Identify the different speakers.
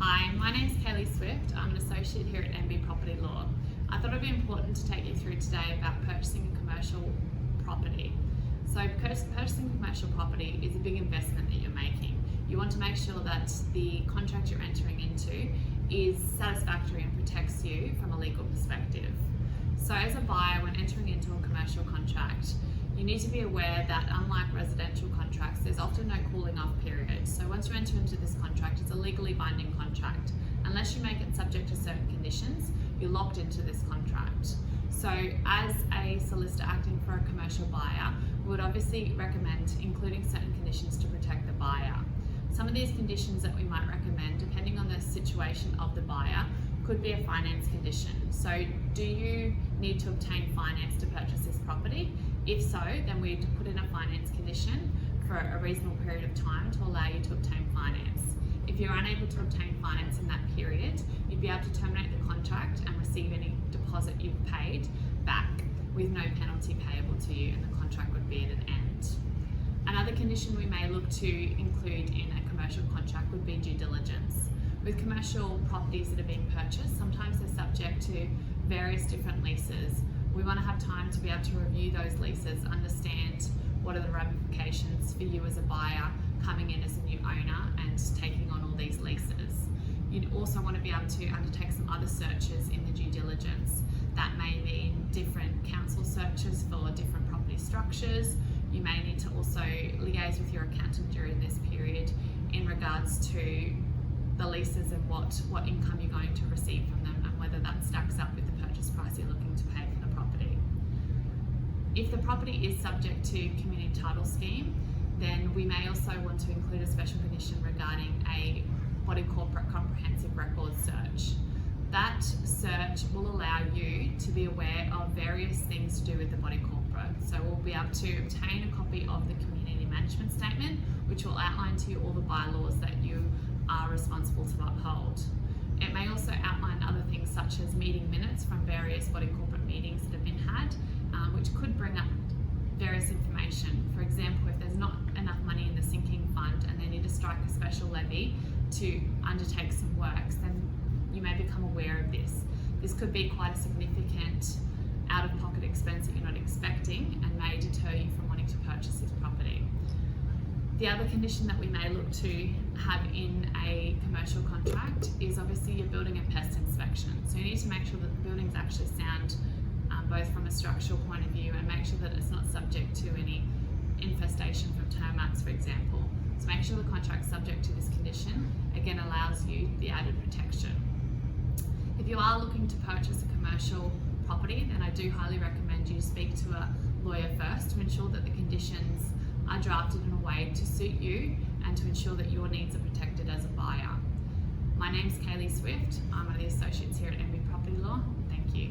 Speaker 1: Hi, my name is Kayleigh Swift. I'm an associate here at MB Property Law. I thought it would be important to take you through today about purchasing a commercial property. So purchasing a commercial property is a big investment that you're making. You want to make sure that the contract you're entering into is satisfactory and protects you from a legal perspective. So as a buyer, when entering into a commercial contract, you need to be aware that unlike residential contracts, there's often no cooling off period. So once you enter into this contract, it's a legally binding contract. Unless you make it subject to certain conditions, you're locked into this contract. So as a solicitor acting for a commercial buyer, we would obviously recommend including certain conditions to protect the buyer. Some of these conditions that we might recommend, depending on the situation of the buyer, could be a finance condition. So do you need to obtain finance to purchase this property? If so, then we'd put in a finance condition for a reasonable period of time to allow you to obtain finance. If you're unable to obtain finance in that period, you'd be able to terminate the contract and receive any deposit you've paid back with no penalty payable to you, and the contract would be at an end. Another condition we may look to include in a commercial contract would be due diligence. With commercial properties that are being purchased, sometimes they're subject to various different leases. We want to have time to be able to review those leases, understand what are the ramifications for you as a buyer coming in as a new owner and taking on all these leases. You'd also want to be able to undertake some other searches in the due diligence. That may mean different council searches for different property structures. You may need to also liaise with your accountant during this period in regards to the leases and what income you're going to receive from them and whether that stacks up with the purchase price you're looking to pay for the property. If the property is subject to community title scheme, then we may also want to include a special condition regarding a body corporate comprehensive record search. That search will allow you to be aware of various things to do with the body corporate. So we'll be able to obtain a copy of the community management statement, which will outline to you all the bylaws that you are responsible to uphold. It may also outline other things such as meeting minutes from various body corporate meetings that have been had, which could bring up various information. For example, if there's not enough money in the sinking fund and they need to strike a special levy to undertake some works, then you may become aware of this. This could be quite a significant out-of-pocket expense that you're not expecting and may deter you from wanting to purchase this property. The other condition that we may look to have in a commercial contract is obviously your building and pest inspection. So you need to make sure that the building's actually sound, both from a structural point of view and make sure that it's not subject to any infestation from termites, for example. So make sure the contract's subject to this condition, again allows you the added protection. If you are looking to purchase a commercial property, then I do highly recommend you speak to a lawyer first to ensure that the conditions are drafted in a way to suit you and to ensure that your needs are protected as a buyer. My name is Kayleigh Swift. I'm one of the associates here at MB Property Law. Thank you.